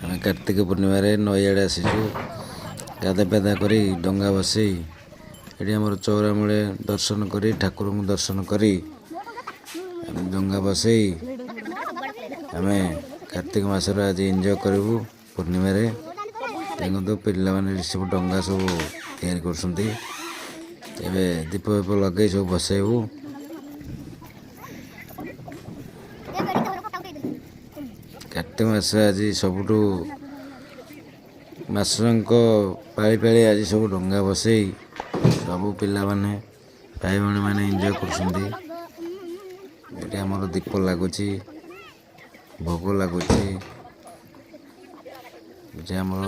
ଆମେ କାର୍ତ୍ତିକ ପୂର୍ଣ୍ଣିମାରେ ନଈଆଡ଼େ ଆସିଛୁ ଗାଧା ପାଧା କରି ଡଙ୍ଗା ବସେଇ ଏଠି ଆମର ଚଉରା ମୂଳେ ଦର୍ଶନ କରି ଠାକୁରଙ୍କୁ ଦର୍ଶନ କରି ଆମେ ଡଙ୍ଗା ବସେଇ ଆମେ କାର୍ତ୍ତିକ ମାସରେ ଆଜି ଏନ୍ଜୟ କରିବୁ। ପୂର୍ଣ୍ଣିମାରେ ଦେଖନ୍ତୁ ପିଲାମାନେ ସବୁ ଡଙ୍ଗା ସବୁ ତିଆରି କରୁଛନ୍ତି। ଏବେ ଦୀପ ଫୀପ ଲଗେଇ ସବୁ ବସେଇବୁ। କାର୍ତ୍ତିକ ମାସ ଆଜି ସବୁଠୁ ମାସଙ୍କ ପାଳି ପାଳି ଆଜି ସବୁ ଡଙ୍ଗା ବସେଇ ସବୁ ପିଲାମାନେ ଭାଇ ଭଉଣୀମାନେ ଏନ୍ଜୟ କରୁଛନ୍ତି। ଏଠି ଆମର ଦୀପ ଲାଗୁଛି, ଭୋଗ ଲାଗୁଛି। ଏଠି ଆମର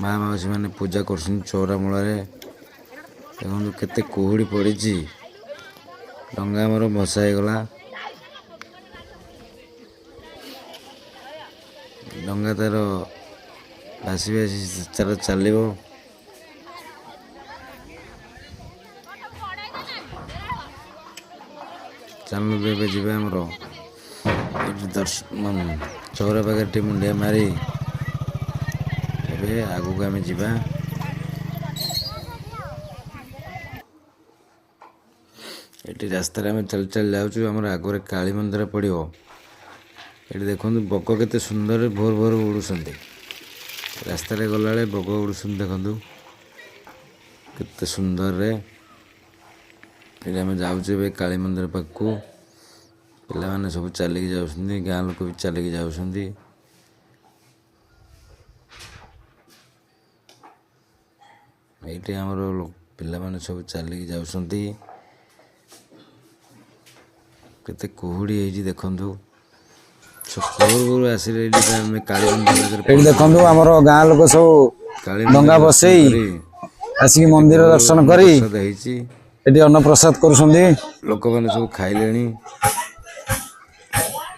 ମା ମାଉସୀ ମାନେ ପୂଜା କରୁଛନ୍ତି ଚଉରା ମୂଳରେ। ଦେଖନ୍ତୁ କେତେ କୁହୁଡ଼ି ପଡ଼ିଛି। ଡଙ୍ଗା ଆମର ଭସା ହେଇଗଲା। ଡଙ୍ଗା ତାର ଭାସି ଭାସି ତାର ଚାଲିବ। ଚାଲନ୍ତୁ ଏବେ ଯିବା ଆମର ଏଠି ଚଉରା ପାଖରେ ଟିକେ ମୁଣ୍ଡିଆ ମାରି ଏବେ ଆଗକୁ ଆମେ ଯିବା। ଏଠି ରାସ୍ତାରେ ଆମେ ଚାଲି ଚାଲି ଯାଉଛୁ। ଆମର ଆଗରେ କାଳୀ ମନ୍ଦିର ପଡ଼ିବ। ଏଠି ଦେଖନ୍ତୁ ବଗ କେତେ ସୁନ୍ଦର ଭୋର ଭୋର ଉଡ଼ୁଛନ୍ତି। ରାସ୍ତାରେ ଗଲାବେଳେ ବଗ ଉଡ଼ୁଛନ୍ତି ଦେଖନ୍ତୁ କେତେ ସୁନ୍ଦରରେ। ଏଠି ଆମେ ଯାଉଛୁ ଏବେ କାଳୀ ମନ୍ଦିର ପାଖକୁ। ପିଲାମାନେ ସବୁ ଚାଲିକି ଯାଉଛନ୍ତି, ଗାଁ ଲୋକ ବି ଚାଲିକି ଯାଉଛନ୍ତି। ଏଇଠି ଆମର ପିଲାମାନେ ସବୁ ଚାଲିକି ଯାଉଛନ୍ତି। କେତେ କୁହୁଡ଼ି ହେଇଛି ଦେଖନ୍ତୁ। ଆସିଲେ ଆମେ କାଳୀ ମନ୍ଦିର ଏଠି ଦେଖନ୍ତୁ ଆମର ଗାଁ ଲୋକ ସବୁ କାଳୀ ଡଙ୍ଗା ମନ୍ଦିର ଦର୍ଶନ ବସେଇ କରି ଆସିକି ଏଠି ମନ୍ଦିର ଭୋଗ ଦର୍ଶନ କରି ଅନ୍ନପ୍ରସାଦ ହେଇଛି। ଏଠି ଅନ୍ନପ୍ରସାଦ କରୁଛନ୍ତି। ଲୋକମାନେ ସବୁ ଖାଇଲେଣି।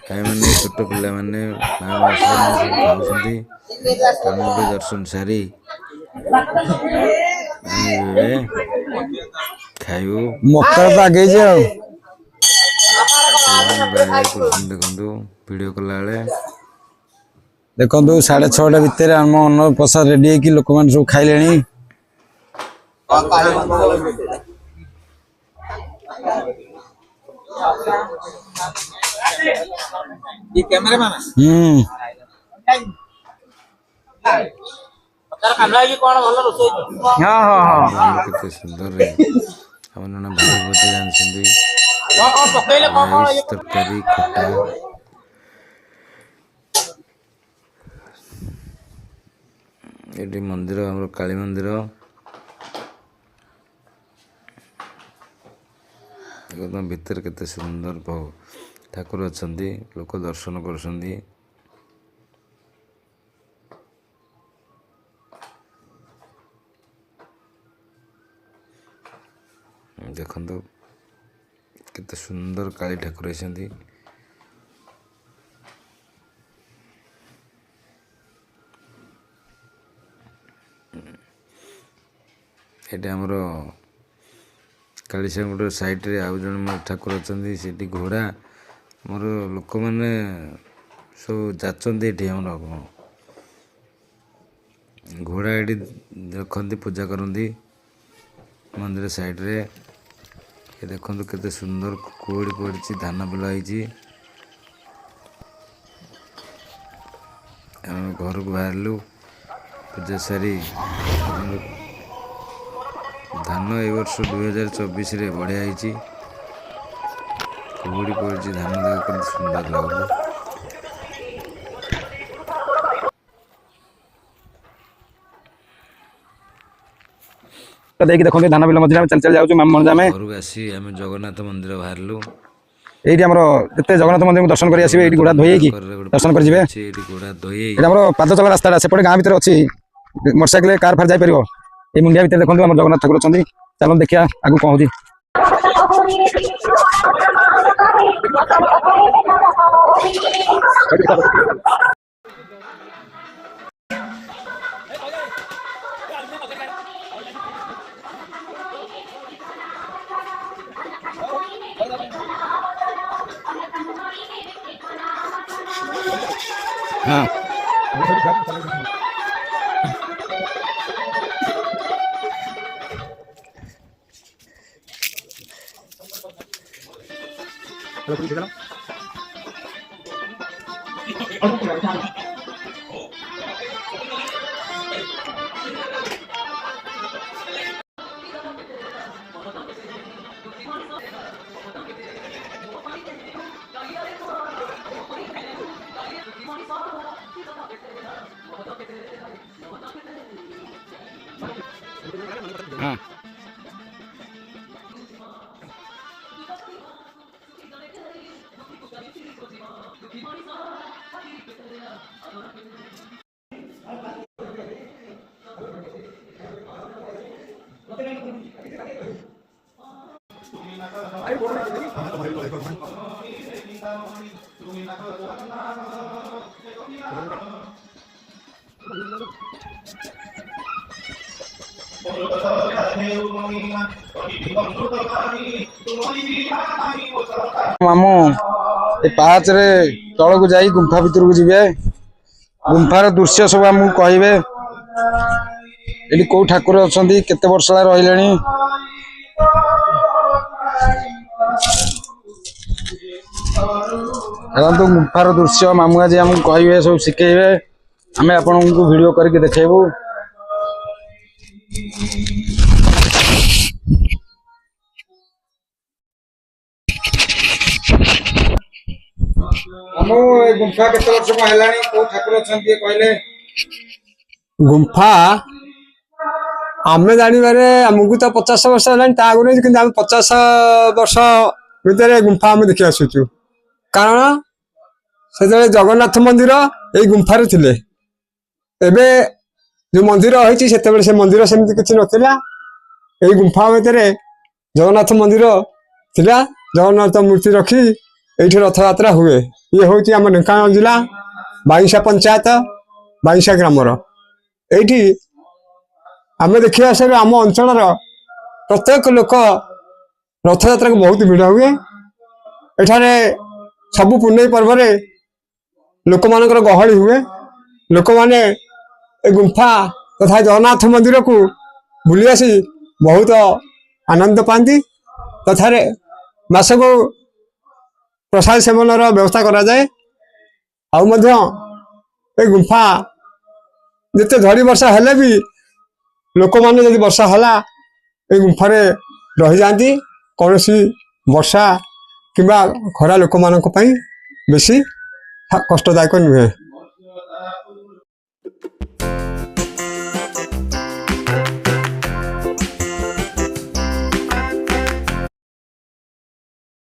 ଭାଇମାନେ ଛୋଟ ପିଲାମାନେ ମା ମାଉସୀ ମାନେ ସବୁ ଖାଉଛନ୍ତି। ଆମେ ଏବେ ଦର୍ଶନ ସାରି ଆମେ ଏବେ ଖାଇବୁ। ମକର ତ ଆଗେଇଛି ଆଉ। ପିଲାମାନେ ବାଏ ବାଏ କରୁଛନ୍ତି ଦେଖନ୍ତୁ ଭିଡ଼ିଓ କଲାବେଳେ। ଦେଖନ୍ତୁ 6:30 ଭିତରେ ଆମ ଅନ୍ନପ୍ରସାଦ ରେଡି ହେଇକି ଲୋକମାନେ ସବୁ ଖାଇଲେଣି। ଦେଖନ୍ତୁ ଆମର କେତେ ସୁନ୍ଦରରେ ଆମ ନନା ଭାତ ଭୋଜି ରାନ୍ଧିଛନ୍ତି। ରାଇସ୍, ତରକାରୀ, ଖଟା। ଏଠି ମନ୍ଦିର ଆମର କାଳୀ ମନ୍ଦିର। ଦେଖନ୍ତୁ ଭିତରେ କେତେ ସୁନ୍ଦର ଠାକୁର ଅଛନ୍ତି। ଲୋକ ଦର୍ଶନ କରୁଛନ୍ତି। ଦେଖନ୍ତୁ କେତେ ସୁନ୍ଦର କାଳୀ ଠାକୁର ହେଇଛନ୍ତି। ଏଠି ଆମର କାଳିସାଗୁଡ ସାଇଡ଼ରେ ଆଉ ଜଣେ ଠାକୁର ଅଛନ୍ତି। ସେଠି ଘୋଡ଼ା ଆମର ଲୋକମାନେ ସବୁ ଯାଚନ୍ତି। ଏଠି ଆମର ଘୋଡ଼ା ଏଠି ରଖନ୍ତି, ପୂଜା କରନ୍ତି ମନ୍ଦିର ସାଇଡ଼ରେ। ଏ ଦେଖନ୍ତୁ କେତେ ସୁନ୍ଦର କୁହୁଡ଼ି ପଡ଼ିଛି, ଧାନ ବିଲ ହେଇଛି। ଆମେ ଘରକୁ ବାହାରିଲୁ ପୂଜା ସାରି। ଦେଖନ୍ତୁ ଧାନ ଏ ବର୍ଷ 2024ରେ ବଢ଼ିଆ ହେଇଛି। କୁହୁଡ଼ି ପଡ଼ିଛି, ଧାନ ଦେଖ କେତେ ସୁନ୍ଦର ଲାଗୁଛି। ଦେଇକି ଦେଖନ୍ତୁ ଧାନ ବିଲ ମଝିରେ ଆମେ ଚାଲି ଚାଲି ଯାଉଛୁ। ଆମେ ଘରକୁ ଆସି ଆମେ ଜଗନ୍ନାଥ ମନ୍ଦିର ବାହାରିଲୁ। ଏଇଠି ଆମର ଯେତେ ଜଗନ୍ନାଥ ମନ୍ଦିରକୁ ଦର୍ଶନ କରି ଆସିବେ। ଏଇଠି ଜଗନ୍ନାଥ ଗୋଡ଼ା ଧୋଇ ମନ୍ଦିର ହେଇକି କରରେ ଗୋଟେ ଦର୍ଶନ କରି ପୋଖରୀ ଯିବେ। ଅଛି। ଏଠି ଘୋଡ଼ା ଧୋଇ ଏଇଟା ଆମର ପାଦ ଚଲା ରାସ୍ତାଟା ସେପଟେ ଗାଁ ଭିତରେ ଅଛି। ମୋଟରସାଇକେଲ କାର ଫାର ଯାଇପାରିବ। ଏଇ ମୁଣ୍ଡିଆ ଭିତରେ ଦେଖନ୍ତୁ ଆମର ଜଗନ୍ନାଥ ଠାକୁର ଅଛନ୍ତି। ଚାଲନ୍ତୁ ଦେଖିବା ଆଗକୁ କଣ ହଉଛି। ହଁ हाँ ମାମୁଁ ଏ ପାହାଚରେ ତଳକୁ ଯାଇ ଗୁମ୍ଫା ଭିତରକୁ ଯିବେ। ଗୁମ୍ଫାର ଦୃଶ୍ୟ ସବୁ ଆମକୁ କହିବେ। ଏଠି କୋଉ ଠାକୁର ଅଛନ୍ତି, କେତେ ବର୍ଷ ହେଲା ରହିଲେଣି। ଦେଖନ୍ତୁ ଗୁମ୍ଫାର ଦୃଶ୍ୟ ମାମୁଁ ଆଜି ଆମକୁ କହିବେ, ସବୁ ଶିଖେଇବେ। ଆମେ ଆପଣଙ୍କୁ ଭିଡିଓ କରିକି ଦେଖେଇବୁ। ମାମୁଁ ଏ ଗୁମ୍ଫା କେତେ ବର୍ଷ କଣ ହେଲାଣି, କୋଉ ଠାକୁର ଅଛନ୍ତି କହିଲେ? ଗୁମ୍ଫା ଆମେ ଜାଣିବାରେ ଆମକୁ ତ 50 ବର୍ଷ ହେଲାଣି, ତା ଆଗରୁ କିନ୍ତୁ ଆମେ 50 ବର୍ଷ ଭିତରେ ଗୁମ୍ଫା ଆମେ ଦେଖି ଆସୁଛୁ। କାରଣ ସେତେବେଳେ ଜଗନ୍ନାଥ ମନ୍ଦିର ଏଇ ଗୁମ୍ଫାରେ ଥିଲେ। ଏବେ ଯୋଉ ମନ୍ଦିର ହେଇଛି ସେତେବେଳେ ସେ ମନ୍ଦିର ସେମିତି କିଛି ନଥିଲା। ଏଇ ଗୁମ୍ଫା ଭିତରେ ଜଗନ୍ନାଥ ମନ୍ଦିର ଥିଲା। ଜଗନ୍ନାଥ ମୂର୍ତ୍ତି ରଖି ଏଇଠି ରଥଯାତ୍ରା ହୁଏ। ଇଏ ହଉଛି ଆମ ଢେଙ୍କାନାଳ ଜିଲ୍ଲା ବାଇଁଶା ପଞ୍ଚାୟତ ବାଇଁଶା ଗ୍ରାମର। ଏଇଠି ଆମେ ଦେଖିବା ଆସିବା ଆମ ଅଞ୍ଚଳର ପ୍ରତ୍ୟେକ ଲୋକ ରଥଯାତ୍ରାକୁ ବହୁତ ଭିଡ଼ ହୁଏ। ଏଠାରେ ସବୁ ପୁନେଇ ପର୍ବରେ ଲୋକମାନଙ୍କର ଗହଳି ହୁଏ। ଲୋକମାନେ ଏ ଗୁମ୍ଫା ତଥା ଜଗନ୍ନାଥ ମନ୍ଦିରକୁ ବୁଲି ଆସି ବହୁତ ଆନନ୍ଦ ପାଆନ୍ତି। ତଥାରେ ମାସକୁ ପ୍ରସାଦ ସେବନର ବ୍ୟବସ୍ଥା କରାଯାଏ। ଆଉ ମଧ୍ୟ ଏ ଗୁମ୍ଫା ଯେତେ ଝଡ଼ି ବର୍ଷା ହେଲେ ବି ଲୋକମାନେ ଯଦି ବର୍ଷା ହେଲା ଏ ଗୁମ୍ଫାରେ ରହିଯାଆନ୍ତି। କୌଣସି ବର୍ଷା କିମ୍ବା ଖରା ଲୋକମାନଙ୍କ ପାଇଁ ବେଶୀ କଷ୍ଟଦାୟକ ନୁହେଁ।